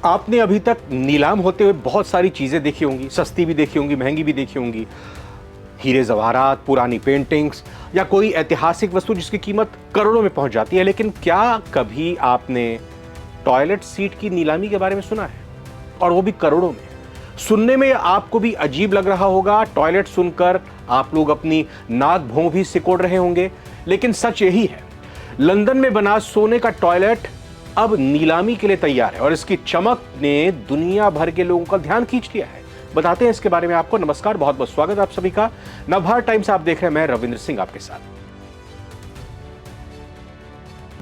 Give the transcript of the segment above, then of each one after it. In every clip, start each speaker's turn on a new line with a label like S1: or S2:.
S1: आपने अभी तक नीलाम होते हुए बहुत सारी चीजें देखी होंगी, सस्ती भी देखी होंगी, महंगी भी देखी होंगी, हीरे जवाहरात, पुरानी पेंटिंग्स या कोई ऐतिहासिक वस्तु जिसकी कीमत करोड़ों में पहुंच जाती है। लेकिन क्या कभी आपने टॉयलेट सीट की नीलामी के बारे में सुना है? और वो भी करोड़ों में। सुनने में आपको भी अजीब लग रहा होगा, टॉयलेट सुनकर आप लोग अपनी नाक भौं भी सिकोड़ रहे होंगे, लेकिन सच यही है, लंदन में बना सोने का टॉयलेट अब नीलामी के लिए तैयार है और इसकी चमक ने दुनिया भर के लोगों का ध्यान खींच लिया है। बताते हैं इसके बारे में आपको। नमस्कार, बहुत बहुत स्वागत आप सभी का। नवभारत टाइम्स आप देख रहे हैं, मैं रविंद्र सिंह आपके साथ।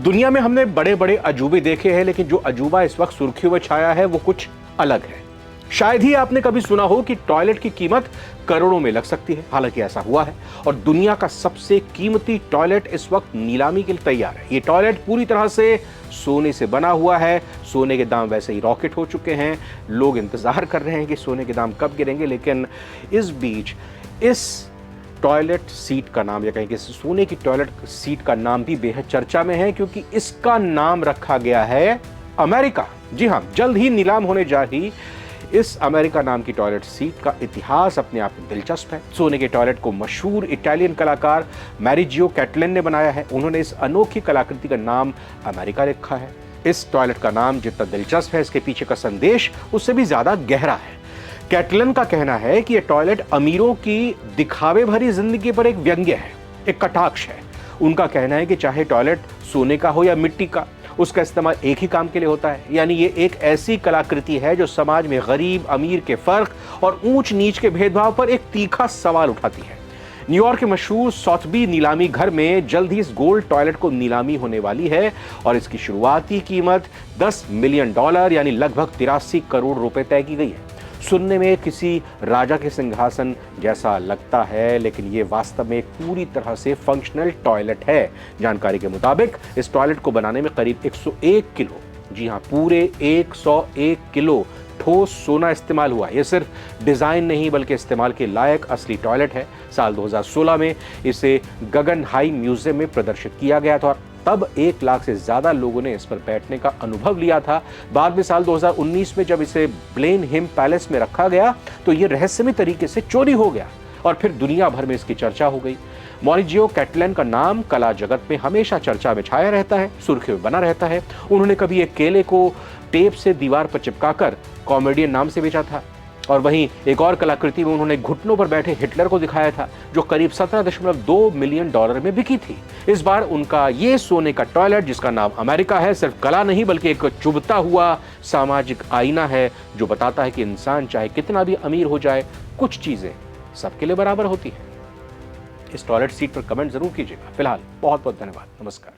S1: दुनिया में हमने बड़े बड़े अजूबे देखे हैं, लेकिन जो अजूबा इस वक्त सुर्खियों में छाया है वो कुछ अलग है। शायद ही आपने कभी सुना हो कि टॉयलेट की कीमत करोड़ों में लग सकती है। हालांकि ऐसा हुआ है और दुनिया का सबसे कीमती टॉयलेट इस वक्त नीलामी के लिए तैयार है। ये टॉयलेट पूरी तरह से सोने से बना हुआ है। सोने के दाम वैसे ही रॉकेट हो चुके हैं। लोग इंतजार कर रहे हैं कि सोने के दाम कब गिरेंगे। लेकिन इस बीच इस टॉयलेट सीट का नाम, या कहें कि सोने की टॉयलेट सीट का नाम भी बेहद चर्चा में है, क्योंकि इसका नाम रखा गया है अमेरिका। जी हां, जल्द ही नीलाम होने जा रही इस अमेरिका नाम की टॉयलेट सीट का इतिहास अपने आप में दिलचस्प है। सोने के टॉयलेट को मशहूर इटालियन कलाकार मैरिजियो कैटलन ने बनाया है। उन्होंने इस अनोखी कलाकृति का नाम अमेरिका रखा है। इस टॉयलेट का नाम जितना दिलचस्प है, इसके पीछे का संदेश उससे भी ज्यादा गहरा है। कैटलन का कहना है कि यह टॉयलेट अमीरों की दिखावे भरी जिंदगी पर एक व्यंग्य है, एक कटाक्ष है। उनका कहना है कि चाहे टॉयलेट सोने का हो या मिट्टी का, उसका इस्तेमाल एक ही काम के लिए होता है। यानी ये एक ऐसी कलाकृति है जो समाज में गरीब अमीर के फर्क और ऊंच नीच के भेदभाव पर एक तीखा सवाल उठाती है। न्यूयॉर्क के मशहूर सॉथबी नीलामी घर में जल्द ही इस गोल्ड टॉयलेट को नीलामी होने वाली है और इसकी शुरुआती कीमत $10 मिलियन यानी लगभग 83 करोड़ रुपए तय की गई है। सुनने में किसी राजा के सिंहासन जैसा लगता है, लेकिन ये वास्तव में एक पूरी तरह से फंक्शनल टॉयलेट है। जानकारी के मुताबिक इस टॉयलेट को बनाने में करीब 101 किलो, जी हां, पूरे 101 किलो ठोस सोना इस्तेमाल हुआ। यह सिर्फ डिजाइन नहीं बल्कि इस्तेमाल के लायक असली टॉयलेट है। साल 2016 में इसे गगनहाइम म्यूजियम में प्रदर्शित किया गया था। तब 1 लाख से ज्यादा लोगों ने इस पर बैठने का अनुभव लिया था। बाद में साल 2019 में जब इसे ब्लेनहिम पैलेस में रखा गया तो यह रहस्यमय तरीके से चोरी हो गया और फिर दुनिया भर में इसकी चर्चा हो गई। मैरिजियो कैटलन का नाम कला जगत में हमेशा चर्चा में छाया रहता है, सुर्खियों में बना रहता है। उन्होंने कभी एक केले को टेप से दीवार पर चिपकाकर कॉमेडियन नाम से बेचा था और वहीं एक और कलाकृति में उन्होंने घुटनों पर बैठे हिटलर को दिखाया था, जो करीब $17.2 मिलियन में बिकी थी। इस बार उनका ये सोने का टॉयलेट, जिसका नाम अमेरिका है, सिर्फ कला नहीं बल्कि एक चुभता हुआ सामाजिक आईना है जो बताता है कि इंसान चाहे कितना भी अमीर हो जाए, कुछ चीजें सबके लिए बराबर होती है। इस टॉयलेट सीट पर कमेंट जरूर कीजिएगा। फिलहाल बहुत बहुत धन्यवाद। नमस्कार।